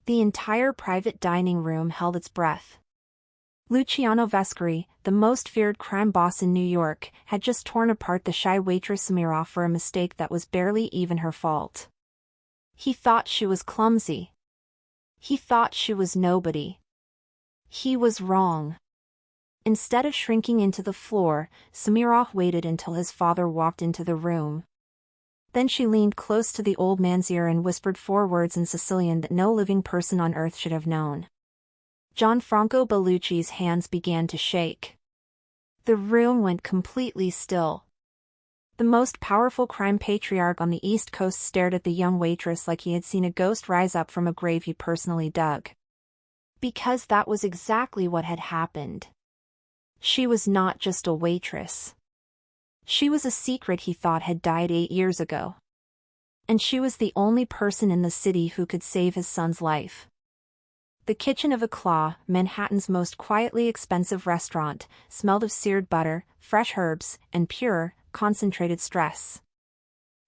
The entire private dining room held its breath. Luciano Vescari, the most feared crime boss in New York, had just torn apart the shy waitress Samira for a mistake that was barely even her fault. He thought she was clumsy. He thought she was nobody. He was wrong. Instead of shrinking into the floor, Samira waited until his father walked into the room. Then she leaned close to the old man's ear and whispered 4 words in Sicilian that no living person on earth should have known. Gianfranco Bellucci's hands began to shake. The room went completely still. The most powerful crime patriarch on the East Coast stared at the young waitress like he had seen a ghost rise up from a grave he personally dug. Because that was exactly what had happened. She was not just a waitress. She was a secret he thought had died 8 years ago. And she was the only person in the city who could save his son's life. The kitchen of Eclat, Manhattan's most quietly expensive restaurant, smelled of seared butter, fresh herbs, and pure, concentrated stress.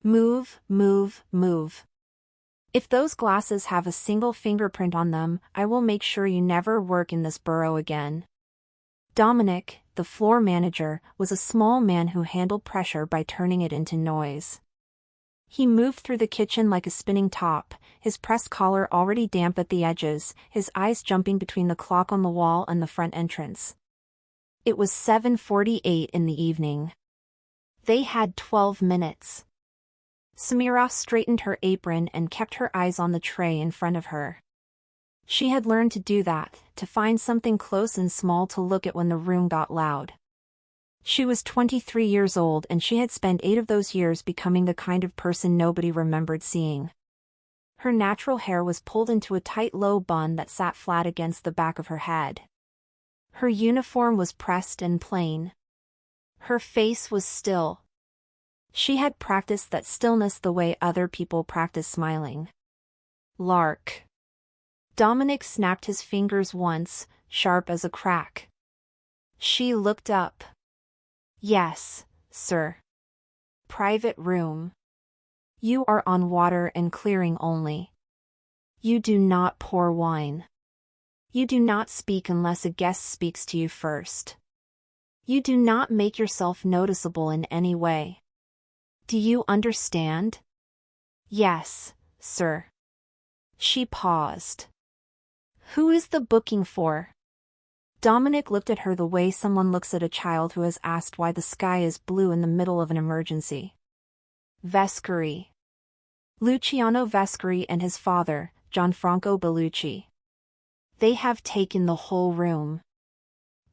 Move, move, move. If those glasses have a single fingerprint on them, I will make sure you never work in this borough again. Dominic, the floor manager, was a small man who handled pressure by turning it into noise. He moved through the kitchen like a spinning top, his pressed collar already damp at the edges, his eyes jumping between the clock on the wall and the front entrance. It was 7:48 in the evening. They had 12 minutes. Samira straightened her apron and kept her eyes on the tray in front of her. She had learned to do that, to find something close and small to look at when the room got loud. She was 23 years old and she had spent 8 of those years becoming the kind of person nobody remembered seeing. Her natural hair was pulled into a tight low bun that sat flat against the back of her head. Her uniform was pressed and plain. Her face was still. She had practiced that stillness the way other people practice smiling. Lark. Dominic snapped his fingers once, sharp as a crack. She looked up. Yes, sir. Private room. You are on water and clearing only. You do not pour wine. You do not speak unless a guest speaks to you first. You do not make yourself noticeable in any way. Do you understand? Yes, sir. She paused. Who is the booking for? Dominic looked at her the way someone looks at a child who has asked why the sky is blue in the middle of an emergency. Vescari. Luciano Vescari and his father, Gianfranco Bellucci. They have taken the whole room.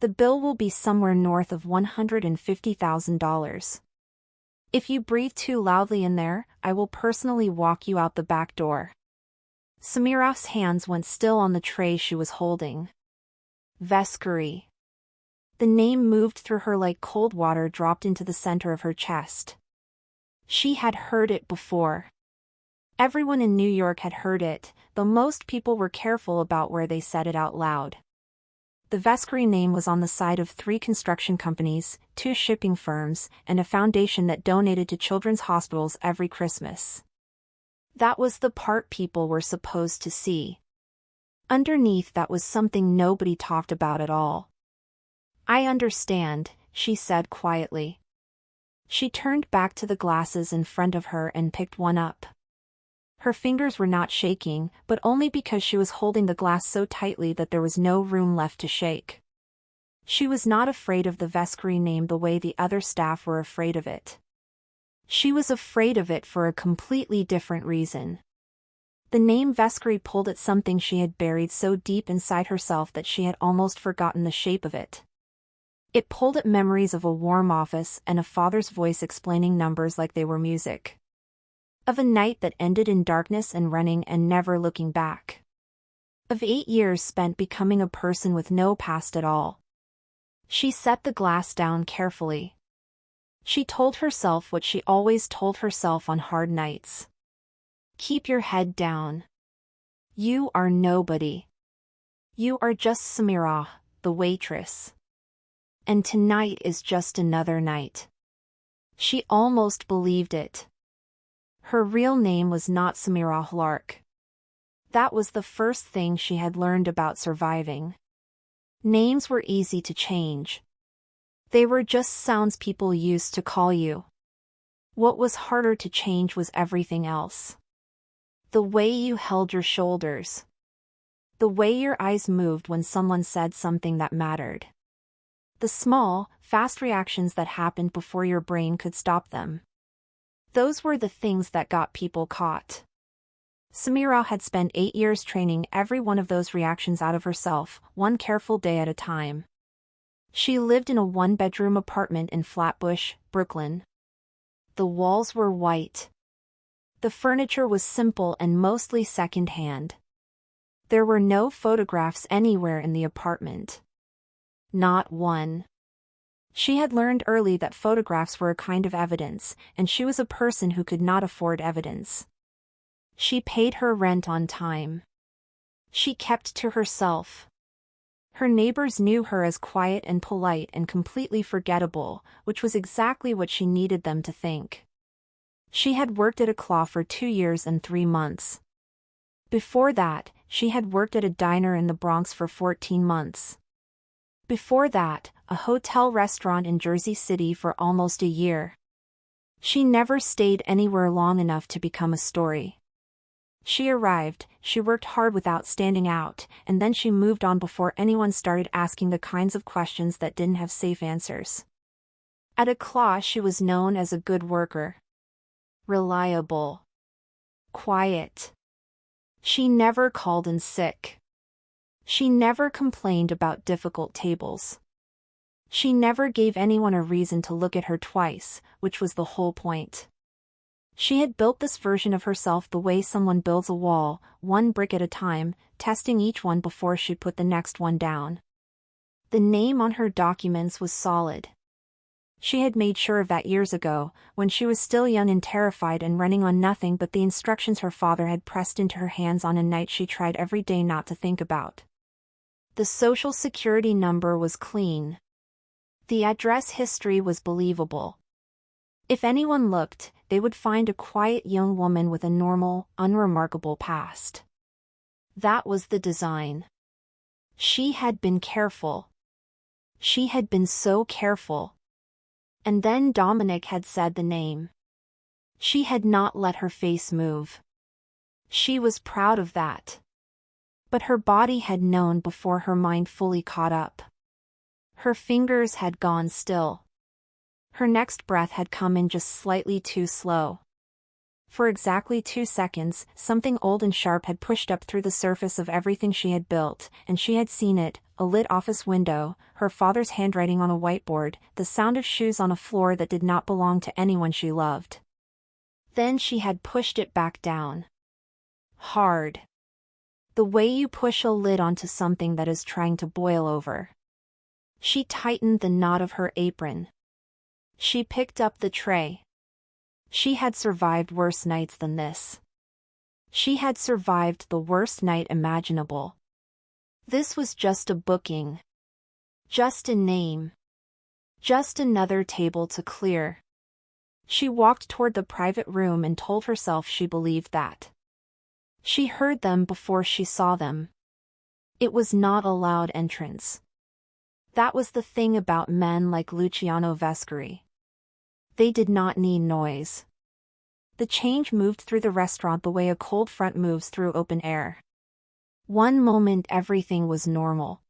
The bill will be somewhere north of $150,000. If you breathe too loudly in there, I will personally walk you out the back door. Samira's hands went still on the tray she was holding. Vescari. The name moved through her like cold water dropped into the center of her chest. She had heard it before. Everyone in New York had heard it, though most people were careful about where they said it out loud. The Vescari name was on the side of 3 construction companies, 2 shipping firms, and a foundation that donated to children's hospitals every Christmas. That was the part people were supposed to see. Underneath that was something nobody talked about at all. I understand, she said quietly. She turned back to the glasses in front of her and picked one up. Her fingers were not shaking, but only because she was holding the glass so tightly that there was no room left to shake. She was not afraid of the Vescari name the way the other staff were afraid of it. She was afraid of it for a completely different reason. The name Vescari pulled at something she had buried so deep inside herself that she had almost forgotten the shape of it. It pulled at memories of a warm office and a father's voice explaining numbers like they were music. Of a night that ended in darkness and running and never looking back. Of 8 years spent becoming a person with no past at all. She set the glass down carefully. She told herself what she always told herself on hard nights. Keep your head down. You are nobody. You are just Samira, the waitress. And tonight is just another night. She almost believed it. Her real name was not Samira Lark. That was the first thing she had learned about surviving. Names were easy to change. They were just sounds people used to call you. What was harder to change was everything else. The way you held your shoulders. The way your eyes moved when someone said something that mattered. The small, fast reactions that happened before your brain could stop them. Those were the things that got people caught. Samira had spent 8 years training every one of those reactions out of herself, one careful day at a time. She lived in a one-bedroom apartment in Flatbush, Brooklyn. The walls were white. The furniture was simple and mostly second-hand. There were no photographs anywhere in the apartment. Not one. She had learned early that photographs were a kind of evidence, and she was a person who could not afford evidence. She paid her rent on time. She kept to herself. Her neighbors knew her as quiet and polite and completely forgettable, which was exactly what she needed them to think. She had worked at a claw for 2 years and 3 months. Before that, she had worked at a diner in the Bronx for 14 months. Before that, a hotel restaurant in Jersey City for almost a year. She never stayed anywhere long enough to become a story. She arrived, she worked hard without standing out, and then she moved on before anyone started asking the kinds of questions that didn't have safe answers. At a claw she was known as a good worker. Reliable. Quiet. She never called in sick. She never complained about difficult tables. She never gave anyone a reason to look at her twice, which was the whole point. She had built this version of herself the way someone builds a wall, one brick at a time, testing each one before she put the next one down. The name on her documents was solid. She had made sure of that years ago, when she was still young and terrified and running on nothing but the instructions her father had pressed into her hands on a night she tried every day not to think about. The social security number was clean. The address history was believable. If anyone looked, they would find a quiet young woman with a normal, unremarkable past. That was the design. She had been careful. She had been so careful. And then Dominic had said the name. She had not let her face move. She was proud of that. But her body had known before her mind fully caught up. Her fingers had gone still. Her next breath had come in just slightly too slow. For exactly 2 seconds, something old and sharp had pushed up through the surface of everything she had built, and she had seen it: a lit office window, her father's handwriting on a whiteboard, the sound of shoes on a floor that did not belong to anyone she loved. Then she had pushed it back down. Hard. The way you push a lid onto something that is trying to boil over. She tightened the knot of her apron. She picked up the tray. She had survived worse nights than this. She had survived the worst night imaginable. This was just a booking. Just a name. Just another table to clear. She walked toward the private room and told herself she believed that. She heard them before she saw them. It was not a loud entrance. That was the thing about men like Luciano Vescari. They did not need noise. The change moved through the restaurant the way a cold front moves through open air. One moment everything was normal.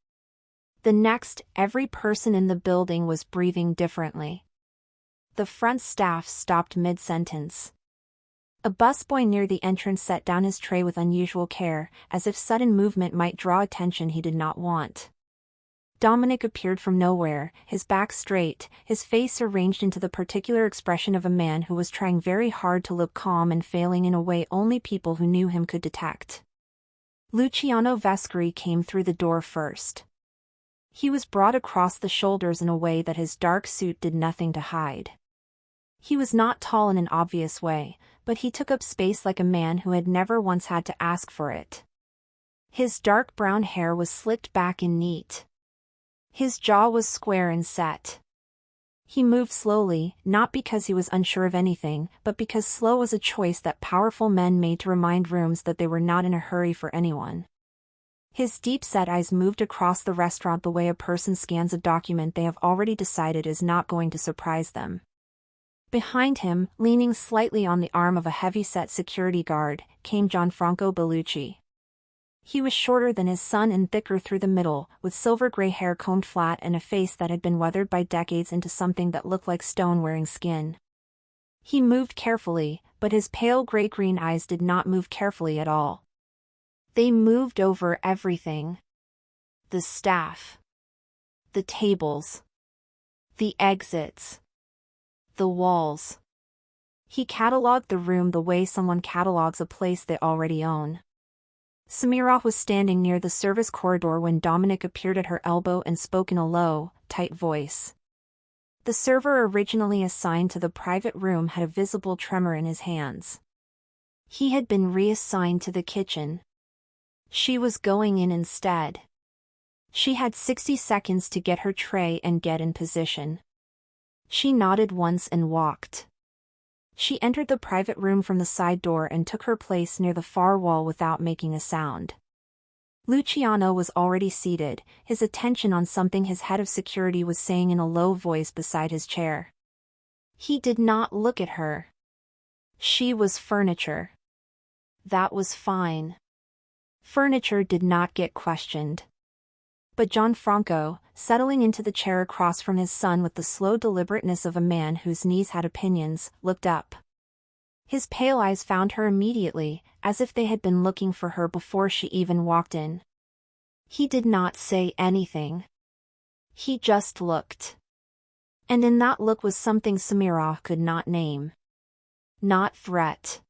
The next, every person in the building was breathing differently. The front staff stopped mid-sentence. A busboy near the entrance set down his tray with unusual care, as if sudden movement might draw attention he did not want. Dominic appeared from nowhere, his back straight, his face arranged into the particular expression of a man who was trying very hard to look calm and failing in a way only people who knew him could detect. Luciano Vescari came through the door first. He was broad across the shoulders in a way that his dark suit did nothing to hide. He was not tall in an obvious way, but he took up space like a man who had never once had to ask for it. His dark brown hair was slicked back and neat. His jaw was square and set. He moved slowly, not because he was unsure of anything, but because slow was a choice that powerful men made to remind rooms that they were not in a hurry for anyone. His deep-set eyes moved across the restaurant the way a person scans a document they have already decided is not going to surprise them. Behind him, leaning slightly on the arm of a heavy-set security guard, came Gianfranco Bellucci. He was shorter than his son and thicker through the middle, with silver-gray hair combed flat and a face that had been weathered by decades into something that looked like stone-wearing skin. He moved carefully, but his pale gray-green eyes did not move carefully at all. They moved over everything. The staff. The tables. The exits. The walls. He catalogued the room the way someone catalogs a place they already own. Samirov was standing near the service corridor when Dominic appeared at her elbow and spoke in a low, tight voice. The server originally assigned to the private room had a visible tremor in his hands. He had been reassigned to the kitchen. She was going in instead. She had 60 seconds to get her tray and get in position. She nodded once and walked. She entered the private room from the side door and took her place near the far wall without making a sound. Luciano was already seated, his attention on something his head of security was saying in a low voice beside his chair. He did not look at her. She was furniture. That was fine. Furniture did not get questioned. But Gianfranco, settling into the chair across from his son with the slow deliberateness of a man whose knees had opinions, looked up. His pale eyes found her immediately, as if they had been looking for her before she even walked in. He did not say anything. He just looked. And in that look was something Samirov could not name. Not threat.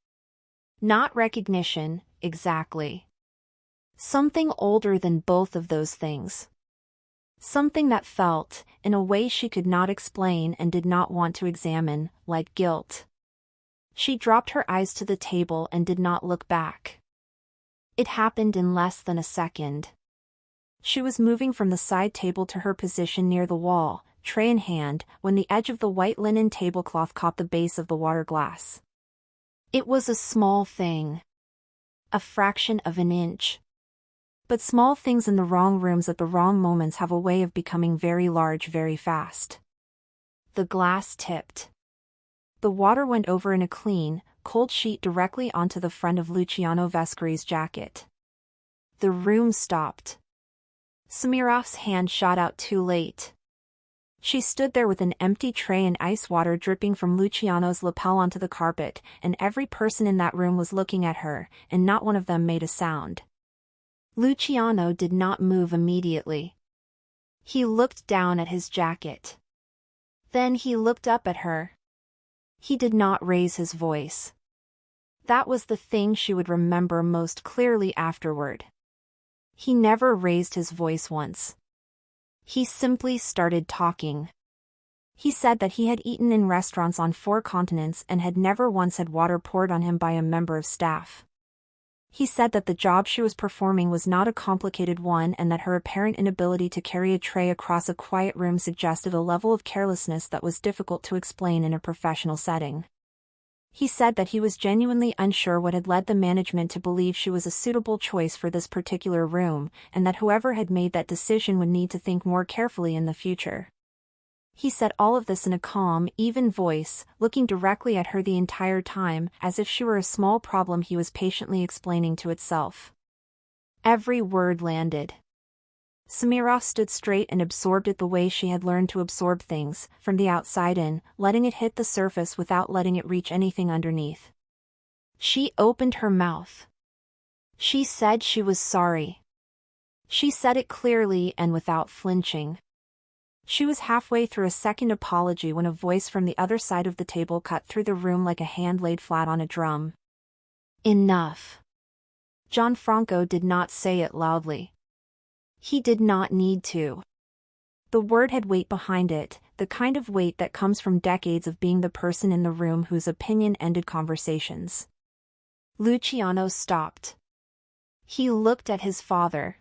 Not recognition, exactly. Something older than both of those things. Something that felt, in a way she could not explain and did not want to examine, like guilt. She dropped her eyes to the table and did not look back. It happened in less than a second. She was moving from the side table to her position near the wall, tray in hand, when the edge of the white linen tablecloth caught the base of the water glass. It was a small thing. A fraction of an inch. But small things in the wrong rooms at the wrong moments have a way of becoming very large very fast. The glass tipped. The water went over in a clean, cold sheet directly onto the front of Luciano Vescori's jacket. The room stopped. Samirov's hand shot out too late. She stood there with an empty tray and ice water dripping from Luciano's lapel onto the carpet, and every person in that room was looking at her, and not one of them made a sound. Luciano did not move immediately. He looked down at his jacket. Then he looked up at her. He did not raise his voice. That was the thing she would remember most clearly afterward. He never raised his voice once. He simply started talking. He said that he had eaten in restaurants on 4 continents and had never once had water poured on him by a member of staff. He said that the job she was performing was not a complicated one and that her apparent inability to carry a tray across a quiet room suggested a level of carelessness that was difficult to explain in a professional setting. He said that he was genuinely unsure what had led the management to believe she was a suitable choice for this particular room, and that whoever had made that decision would need to think more carefully in the future. He said all of this in a calm, even voice, looking directly at her the entire time, as if she were a small problem he was patiently explaining to itself. Every word landed. Samirov stood straight and absorbed it the way she had learned to absorb things, from the outside in, letting it hit the surface without letting it reach anything underneath. She opened her mouth. She said she was sorry. She said it clearly and without flinching. She was halfway through a second apology when a voice from the other side of the table cut through the room like a hand laid flat on a drum. Enough. Gianfranco did not say it loudly. He did not need to. The word had weight behind it, the kind of weight that comes from decades of being the person in the room whose opinion ended conversations. Luciano stopped. He looked at his father.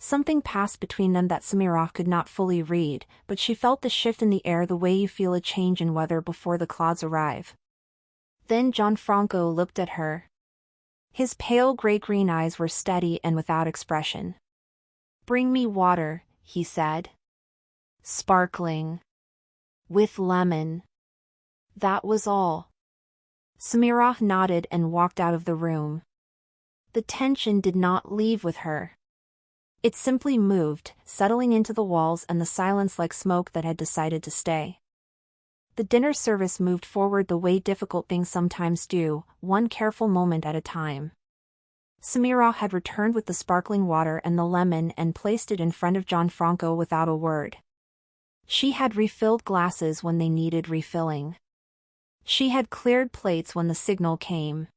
Something passed between them that Smirnoff could not fully read, but she felt the shift in the air the way you feel a change in weather before the clouds arrive. Then Gianfranco looked at her. His pale gray-green eyes were steady and without expression. "Bring me water," he said. "Sparkling. With lemon." That was all. Smirnoff nodded and walked out of the room. The tension did not leave with her. It simply moved, settling into the walls and the silence like smoke that had decided to stay. The dinner service moved forward the way difficult things sometimes do, one careful moment at a time. Smirnoff had returned with the sparkling water and the lemon and placed it in front of Gianfranco without a word. She had refilled glasses when they needed refilling. She had cleared plates when the signal came.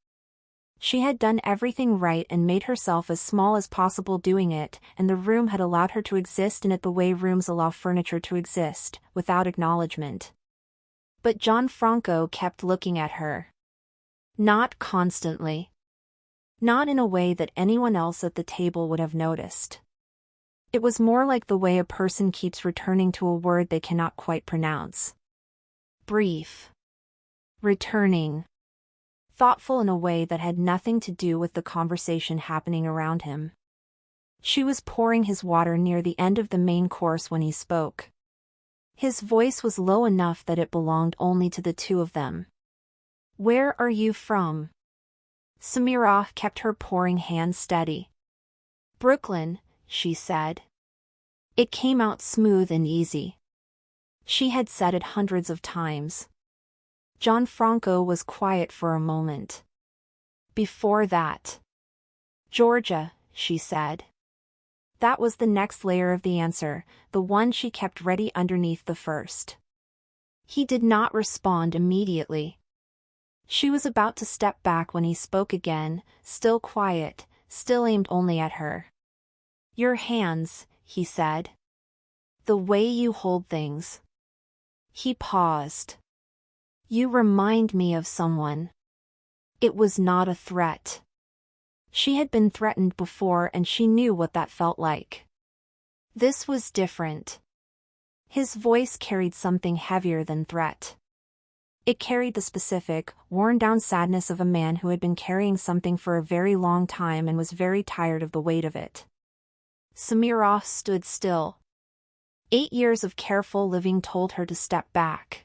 She had done everything right and made herself as small as possible doing it, and the room had allowed her to exist in it the way rooms allow furniture to exist, without acknowledgement. But Gianfranco kept looking at her. Not constantly. Not in a way that anyone else at the table would have noticed. It was more like the way a person keeps returning to a word they cannot quite pronounce. Brief. Returning. Thoughtful in a way that had nothing to do with the conversation happening around him. She was pouring his water near the end of the main course when he spoke. His voice was low enough that it belonged only to the two of them. "Where are you from?" Smirnoff kept her pouring hand steady. "Brooklyn," she said. It came out smooth and easy. She had said it hundreds of times. Gianfranco was quiet for a moment. "Before that." "Georgia," she said. That was the next layer of the answer, the one she kept ready underneath the first. He did not respond immediately. She was about to step back when he spoke again, still quiet, still aimed only at her. "Your hands," he said. "The way you hold things." He paused. "You remind me of someone." It was not a threat. She had been threatened before and she knew what that felt like. This was different. His voice carried something heavier than threat. It carried the specific, worn-down sadness of a man who had been carrying something for a very long time and was very tired of the weight of it. Smirnoff stood still. 8 years of careful living told her to step back.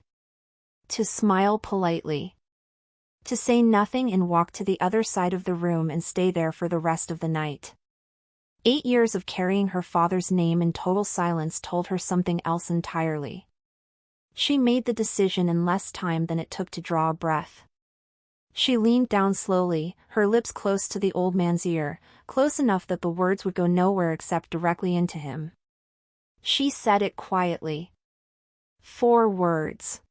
To smile politely. To say nothing and walk to the other side of the room and stay there for the rest of the night. 8 years of carrying her father's name in total silence told her something else entirely. She made the decision in less time than it took to draw a breath. She leaned down slowly, her lips close to the old man's ear, close enough that the words would go nowhere except directly into him. She said it quietly. 4 words.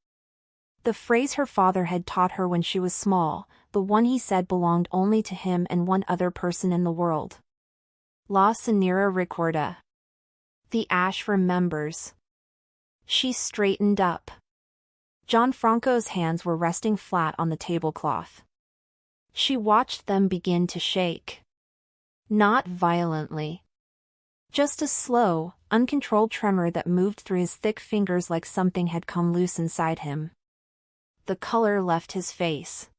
The phrase her father had taught her when she was small, the one he said belonged only to him and one other person in the world. La Señora recuerda. The ash remembers. She straightened up. Gianfranco's hands were resting flat on the tablecloth. She watched them begin to shake. Not violently. Just a slow, uncontrolled tremor that moved through his thick fingers like something had come loose inside him. The color left his face.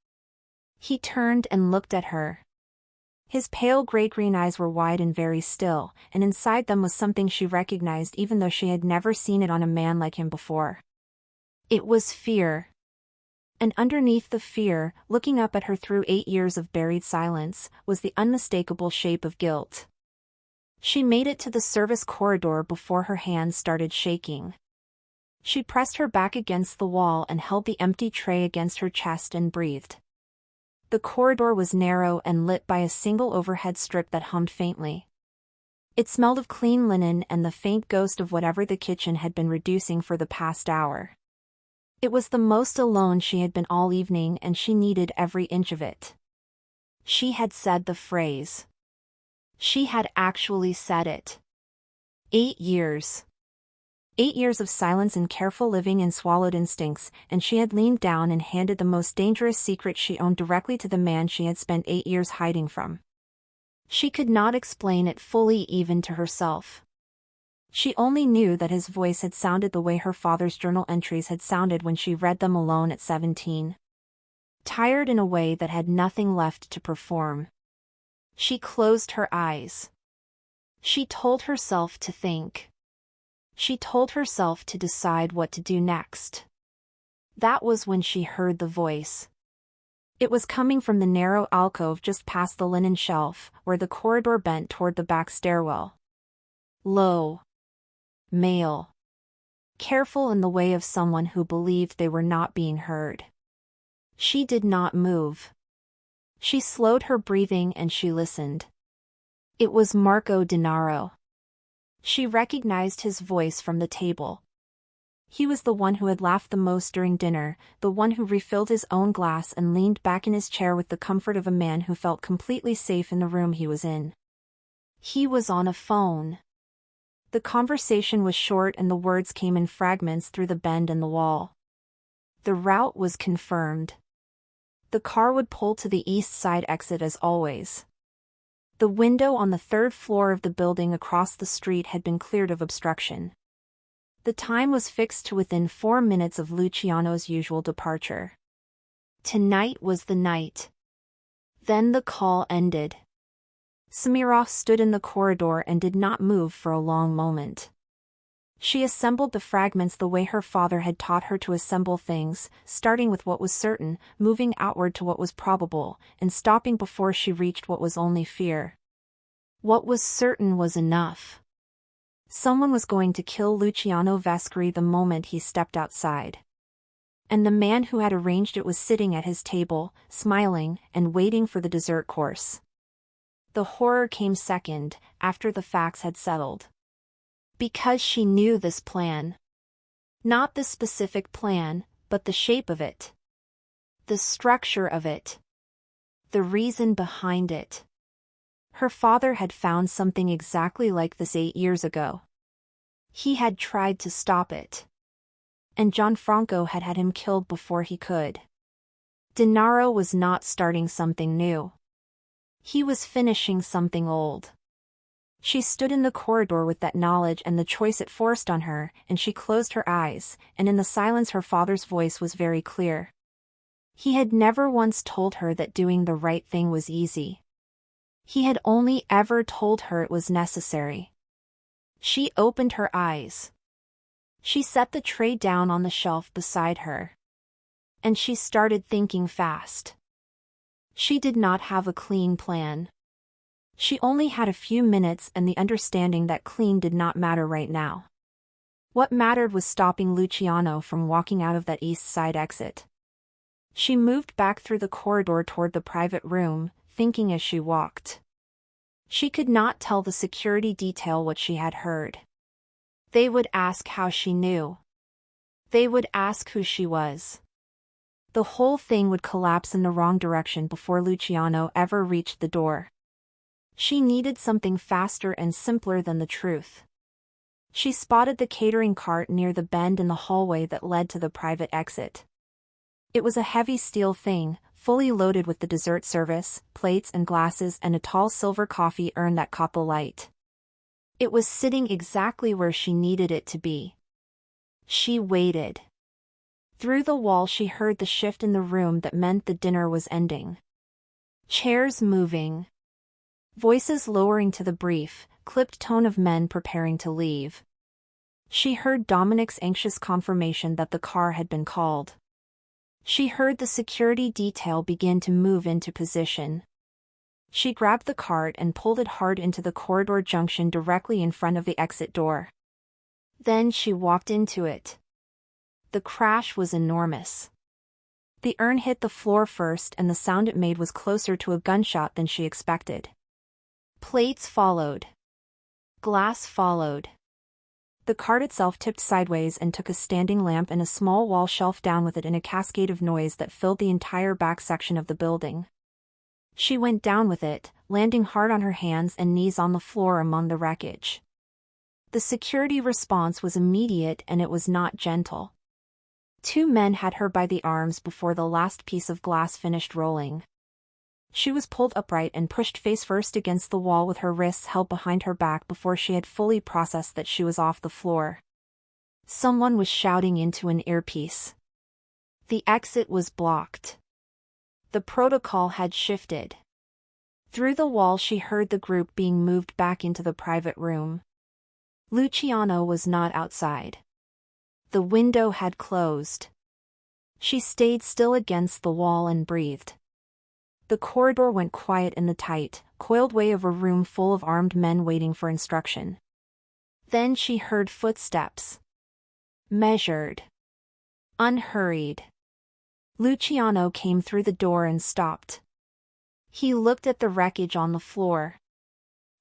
He turned and looked at her. His pale gray-green eyes were wide and very still, and inside them was something she recognized even though she had never seen it on a man like him before. It was fear. And underneath the fear, looking up at her through 8 years of buried silence, was the unmistakable shape of guilt. She made it to the service corridor before her hands started shaking. She pressed her back against the wall and held the empty tray against her chest and breathed. The corridor was narrow and lit by a single overhead strip that hummed faintly. It smelled of clean linen and the faint ghost of whatever the kitchen had been reducing for the past hour. It was the most alone she had been all evening and she needed every inch of it. She had said the phrase. She had actually said it. 8 years. 8 years of silence and careful living and swallowed instincts, and she had leaned down and handed the most dangerous secret she owned directly to the man she had spent 8 years hiding from. She could not explain it fully even to herself. She only knew that his voice had sounded the way her father's journal entries had sounded when she read them alone at 17. Tired in a way that had nothing left to perform. She closed her eyes. She told herself to think. She told herself to decide what to do next. That was when she heard the voice. It was coming from the narrow alcove just past the linen shelf, where the corridor bent toward the back stairwell. Low. Male. Careful in the way of someone who believed they were not being heard. She did not move. She slowed her breathing and she listened. It was Marco Denaro. She recognized his voice from the table. He was the one who had laughed the most during dinner, the one who refilled his own glass and leaned back in his chair with the comfort of a man who felt completely safe in the room he was in. He was on a phone. The conversation was short and the words came in fragments through the bend in the wall. The route was confirmed. The car would pull to the east side exit as always. The window on the third floor of the building across the street had been cleared of obstruction. The time was fixed to within 4 minutes of Luciano's usual departure. Tonight was the night. Then the call ended. Samirov stood in the corridor and did not move for a long moment. She assembled the fragments the way her father had taught her to assemble things, starting with what was certain, moving outward to what was probable, and stopping before she reached what was only fear. What was certain was enough. Someone was going to kill Luciano Vescari the moment he stepped outside. And the man who had arranged it was sitting at his table, smiling, and waiting for the dessert course. The horror came second, after the facts had settled. Because she knew this plan. Not the specific plan, but the shape of it. The structure of it. The reason behind it. Her father had found something exactly like this 8 years ago. He had tried to stop it. And Gianfranco had had him killed before he could. Denaro was not starting something new. He was finishing something old. She stood in the corridor with that knowledge and the choice it forced on her, and she closed her eyes, and in the silence her father's voice was very clear. He had never once told her that doing the right thing was easy. He had only ever told her it was necessary. She opened her eyes. She set the tray down on the shelf beside her. And she started thinking fast. She did not have a clean plan. She only had a few minutes and the understanding that clean did not matter right now. What mattered was stopping Luciano from walking out of that east side exit. She moved back through the corridor toward the private room, thinking as she walked. She could not tell the security detail what she had heard. They would ask how she knew. They would ask who she was. The whole thing would collapse in the wrong direction before Luciano ever reached the door. She needed something faster and simpler than the truth. She spotted the catering cart near the bend in the hallway that led to the private exit. It was a heavy steel thing, fully loaded with the dessert service, plates and glasses and a tall silver coffee urn that caught the light. It was sitting exactly where she needed it to be. She waited. Through the wall she heard the shift in the room that meant the dinner was ending. Chairs moving. Voices lowering to the brief, clipped tone of men preparing to leave. She heard Dominic's anxious confirmation that the car had been called. She heard the security detail begin to move into position. She grabbed the cart and pulled it hard into the corridor junction directly in front of the exit door. Then she walked into it. The crash was enormous. The urn hit the floor first and the sound it made was closer to a gunshot than she expected. Plates followed. Glass followed. The cart itself tipped sideways and took a standing lamp and a small wall shelf down with it in a cascade of noise that filled the entire back section of the building. She went down with it, landing hard on her hands and knees on the floor among the wreckage. The security response was immediate and it was not gentle. 2 men had her by the arms before the last piece of glass finished rolling. She was pulled upright and pushed face first against the wall with her wrists held behind her back before she had fully processed that she was off the floor. Someone was shouting into an earpiece. The exit was blocked. The protocol had shifted. Through the wall she heard the group being moved back into the private room. Luciano was not outside. The window had closed. She stayed still against the wall and breathed. The corridor went quiet in the tight, coiled way of a room full of armed men waiting for instruction. Then she heard footsteps. Measured. Unhurried. Luciano came through the door and stopped. He looked at the wreckage on the floor.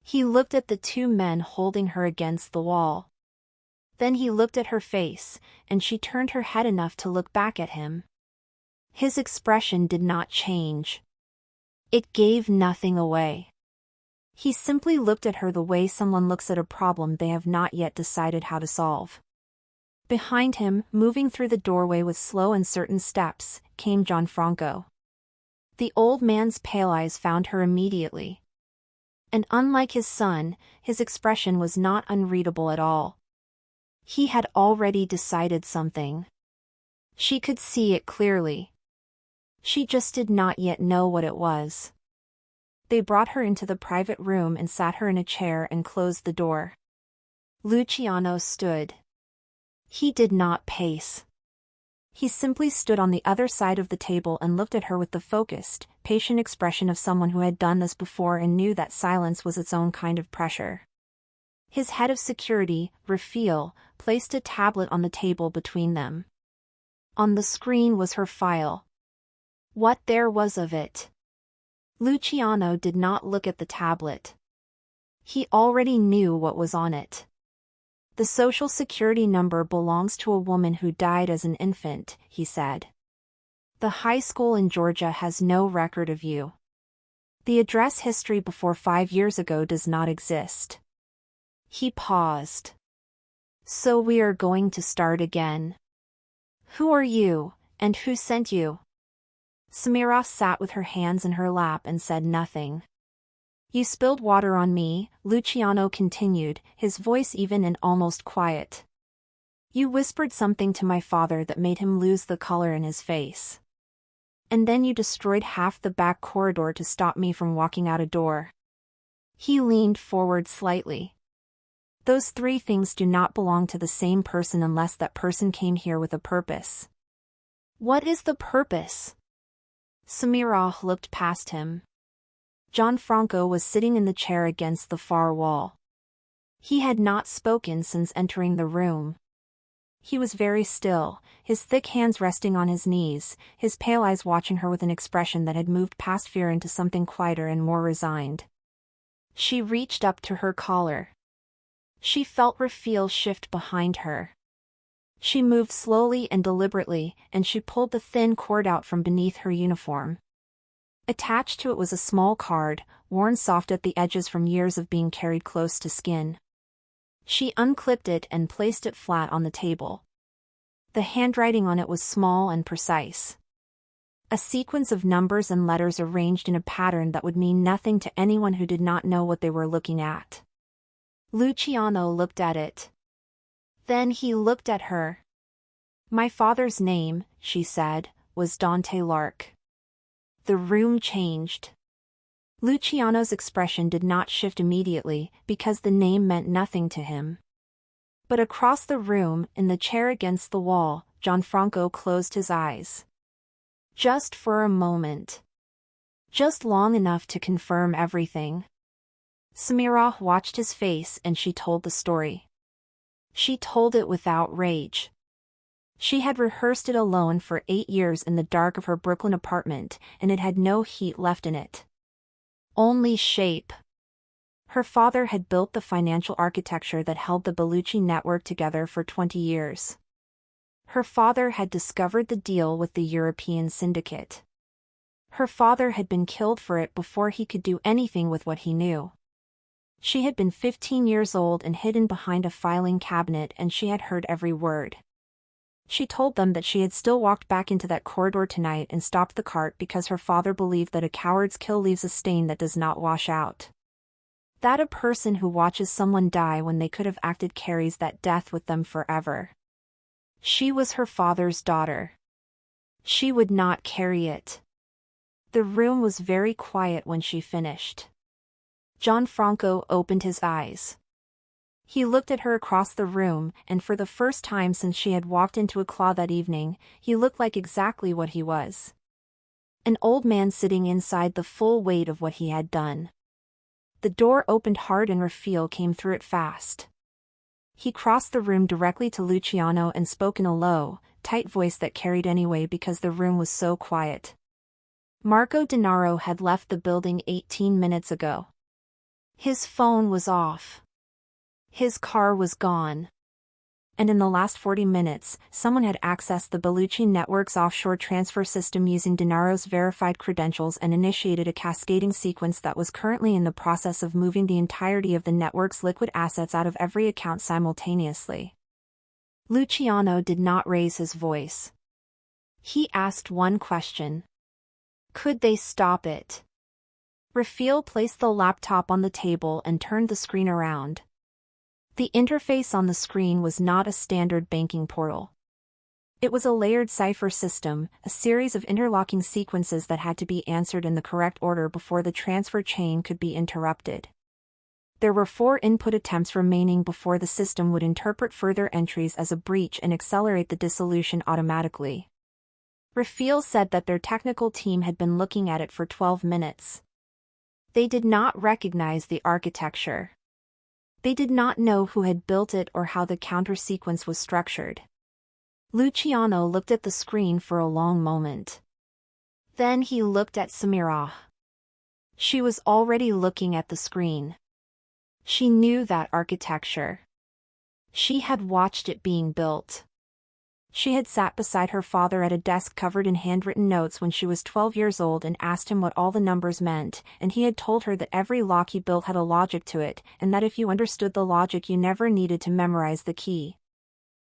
He looked at the two men holding her against the wall. Then he looked at her face, and she turned her head enough to look back at him. His expression did not change. It gave nothing away. He simply looked at her the way someone looks at a problem they have not yet decided how to solve. Behind him, moving through the doorway with slow and certain steps, came Gianfranco. The old man's pale eyes found her immediately. And unlike his son, his expression was not unreadable at all. He had already decided something. She could see it clearly. She just did not yet know what it was. They brought her into the private room and sat her in a chair and closed the door. Luciano stood. He did not pace. He simply stood on the other side of the table and looked at her with the focused, patient expression of someone who had done this before and knew that silence was its own kind of pressure. His head of security, Raphael, placed a tablet on the table between them. On the screen was her file. What there was of it. Luciano did not look at the tablet. He already knew what was on it. The social security number belongs to a woman who died as an infant, he said. The high school in Georgia has no record of you. The address history before 5 years ago does not exist. He paused. So we are going to start again. Who are you, and who sent you? Samira sat with her hands in her lap and said nothing. You spilled water on me, Luciano continued, his voice even and almost quiet. You whispered something to my father that made him lose the color in his face. And then you destroyed half the back corridor to stop me from walking out a door. He leaned forward slightly. Those 3 things do not belong to the same person unless that person came here with a purpose. What is the purpose? Samira looked past him. Gianfranco was sitting in the chair against the far wall. He had not spoken since entering the room. He was very still, his thick hands resting on his knees, his pale eyes watching her with an expression that had moved past fear into something quieter and more resigned. She reached up to her collar. She felt Raphael shift behind her. She moved slowly and deliberately, and she pulled the thin cord out from beneath her uniform. Attached to it was a small card, worn soft at the edges from years of being carried close to skin. She unclipped it and placed it flat on the table. The handwriting on it was small and precise. A sequence of numbers and letters arranged in a pattern that would mean nothing to anyone who did not know what they were looking at. Luciano looked at it. Then he looked at her. My father's name, she said, was Dante Lark. The room changed. Luciano's expression did not shift immediately, because the name meant nothing to him. But across the room, in the chair against the wall, Gianfranco closed his eyes. Just for a moment. Just long enough to confirm everything. Samira watched his face and she told the story. She told it without rage. She had rehearsed it alone for 8 years in the dark of her Brooklyn apartment, and it had no heat left in it. Only shape. Her father had built the financial architecture that held the Bellucci network together for 20 years. Her father had discovered the deal with the European syndicate. Her father had been killed for it before he could do anything with what he knew. She had been 15 years old and hidden behind a filing cabinet, and she had heard every word. She told them that she had still walked back into that corridor tonight and stopped the cart because her father believed that a coward's kill leaves a stain that does not wash out. That a person who watches someone die when they could have acted carries that death with them forever. She was her father's daughter. She would not carry it. The room was very quiet when she finished. Gianfranco opened his eyes. He looked at her across the room, and for the first time since she had walked into a claw that evening, he looked like exactly what he was. An old man sitting inside the full weight of what he had done. The door opened hard and Raphael came through it fast. He crossed the room directly to Luciano and spoke in a low, tight voice that carried anyway because the room was so quiet. Marco Denaro had left the building 18 minutes ago. His phone was off. His car was gone. And in the last 40 minutes, someone had accessed the Bellucci network's offshore transfer system using Denaro's verified credentials and initiated a cascading sequence that was currently in the process of moving the entirety of the network's liquid assets out of every account simultaneously. Luciano did not raise his voice. He asked one question. Could they stop it? Raphael placed the laptop on the table and turned the screen around. The interface on the screen was not a standard banking portal. It was a layered cipher system, a series of interlocking sequences that had to be answered in the correct order before the transfer chain could be interrupted. There were 4 input attempts remaining before the system would interpret further entries as a breach and accelerate the dissolution automatically. Raphael said that their technical team had been looking at it for 12 minutes. They did not recognize the architecture. They did not know who had built it or how the counter-sequence was structured. Luciano looked at the screen for a long moment. Then he looked at Samira. She was already looking at the screen. She knew that architecture. She had watched it being built. She had sat beside her father at a desk covered in handwritten notes when she was 12 years old and asked him what all the numbers meant, and he had told her that every lock he built had a logic to it, and that if you understood the logic you never needed to memorize the key.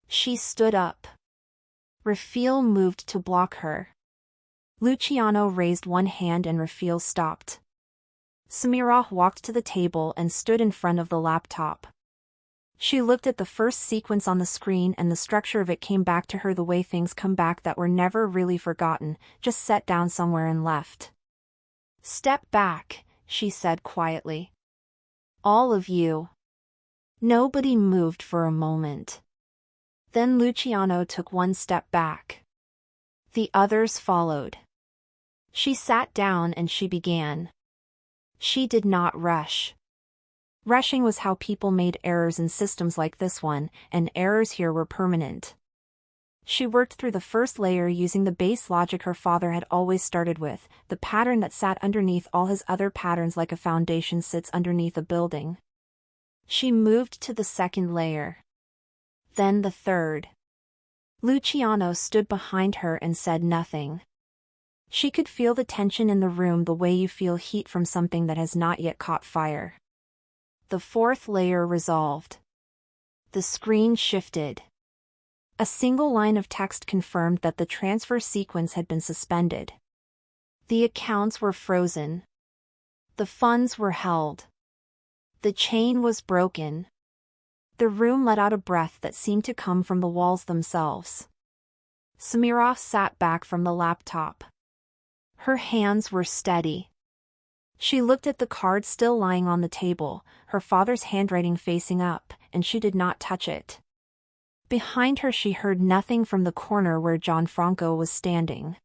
She stood up. Raphael moved to block her. Luciano raised one hand and Raphael stopped. Samira walked to the table and stood in front of the laptop. She looked at the first sequence on the screen and the structure of it came back to her the way things come back that were never really forgotten, just set down somewhere and left. Step back, she said quietly. All of you. Nobody moved for a moment. Then Luciano took one step back. The others followed. She sat down and she began. She did not rush. Rushing was how people made errors in systems like this one, and errors here were permanent. She worked through the first layer using the base logic her father had always started with, the pattern that sat underneath all his other patterns like a foundation sits underneath a building. She moved to the second layer. Then the third. Luciano stood behind her and said nothing. She could feel the tension in the room the way you feel heat from something that has not yet caught fire. The fourth layer resolved. The screen shifted. A single line of text confirmed that the transfer sequence had been suspended. The accounts were frozen. The funds were held. The chain was broken. The room let out a breath that seemed to come from the walls themselves. Samira sat back from the laptop. Her hands were steady. She looked at the card still lying on the table, her father's handwriting facing up, and she did not touch it. Behind her she heard nothing from the corner where Gianfranco was standing.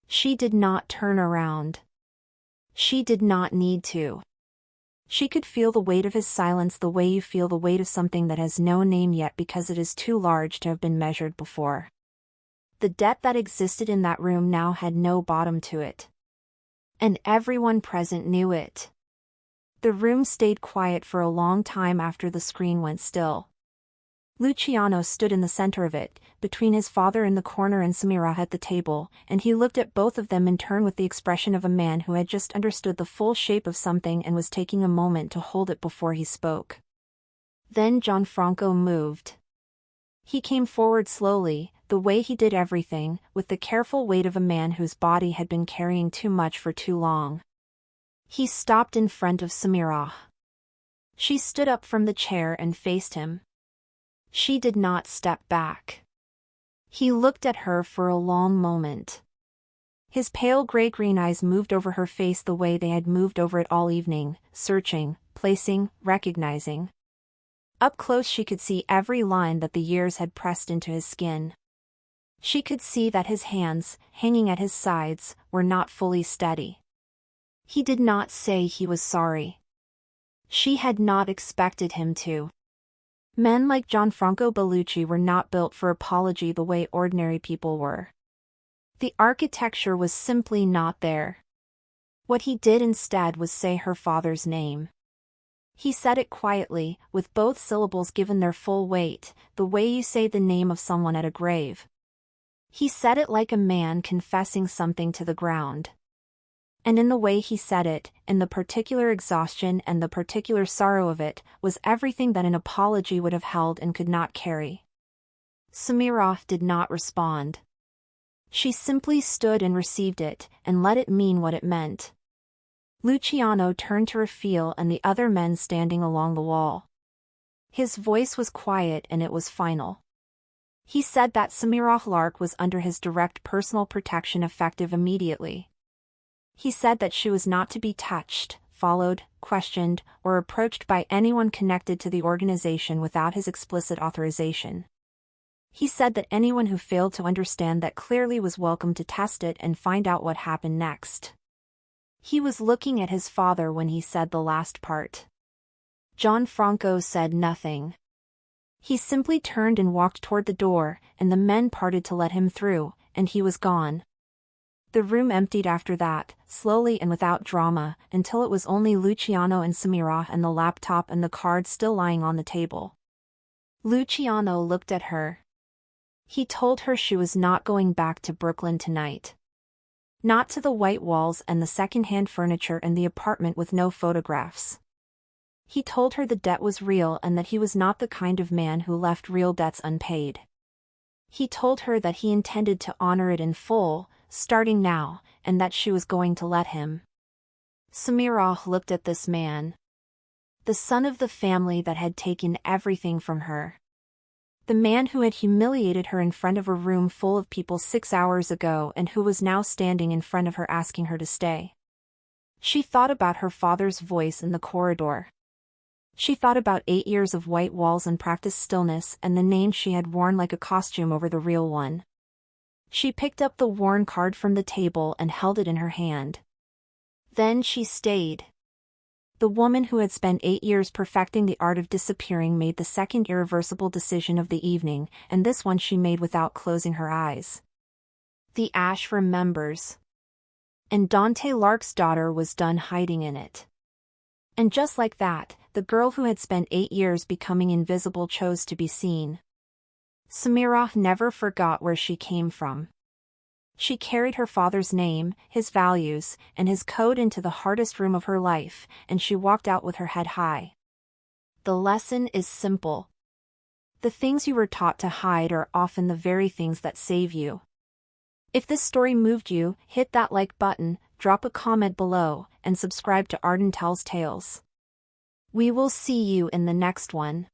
She did not turn around. She did not need to. She could feel the weight of his silence the way you feel the weight of something that has no name yet because it is too large to have been measured before. The debt that existed in that room now had no bottom to it. And everyone present knew it. The room stayed quiet for a long time after the screen went still. Luciano stood in the center of it, between his father in the corner and Samira at the table, and he looked at both of them in turn with the expression of a man who had just understood the full shape of something and was taking a moment to hold it before he spoke. Then Gianfranco moved. He came forward slowly, the way he did everything, with the careful weight of a man whose body had been carrying too much for too long. He stopped in front of Samira. She stood up from the chair and faced him. She did not step back. He looked at her for a long moment. His pale gray-green eyes moved over her face the way they had moved over it all evening, searching, placing, recognizing. Up close she could see every line that the years had pressed into his skin. She could see that his hands, hanging at his sides, were not fully steady. He did not say he was sorry. She had not expected him to. Men like Gianfranco Bellucci were not built for apology the way ordinary people were. The architecture was simply not there. What he did instead was say her father's name. He said it quietly, with both syllables given their full weight, the way you say the name of someone at a grave. He said it like a man confessing something to the ground. And in the way he said it, in the particular exhaustion and the particular sorrow of it, was everything that an apology would have held and could not carry. Samira did not respond. She simply stood and received it, and let it mean what it meant. Luciano turned to Raphael and the other men standing along the wall. His voice was quiet and it was final. He said that Samira Lark was under his direct personal protection effective immediately. He said that she was not to be touched, followed, questioned, or approached by anyone connected to the organization without his explicit authorization. He said that anyone who failed to understand that clearly was welcome to test it and find out what happened next. He was looking at his father when he said the last part. Gianfranco said nothing. He simply turned and walked toward the door, and the men parted to let him through, and he was gone. The room emptied after that, slowly and without drama, until it was only Luciano and Samira and the laptop and the card still lying on the table. Luciano looked at her. He told her she was not going back to Brooklyn tonight. Not to the white walls and the second-hand furniture and the apartment with no photographs. He told her the debt was real and that he was not the kind of man who left real debts unpaid. He told her that he intended to honor it in full, starting now, and that she was going to let him. Samira looked at this man. The son of the family that had taken everything from her. The man who had humiliated her in front of a room full of people 6 hours ago and who was now standing in front of her asking her to stay. She thought about her father's voice in the corridor. She thought about 8 years of white walls and practiced stillness and the name she had worn like a costume over the real one. She picked up the worn card from the table and held it in her hand. Then she stayed. The woman who had spent 8 years perfecting the art of disappearing made the second irreversible decision of the evening, and this one she made without closing her eyes. The ash remembers. And Dante Lark's daughter was done hiding in it. And just like that, the girl who had spent 8 years becoming invisible chose to be seen. Samira never forgot where she came from. She carried her father's name, his values, and his code into the hardest room of her life, and she walked out with her head high. The lesson is simple. The things you were taught to hide are often the very things that save you. If this story moved you, hit that like button, drop a comment below, and subscribe to Arden Tells Tales. We will see you in the next one.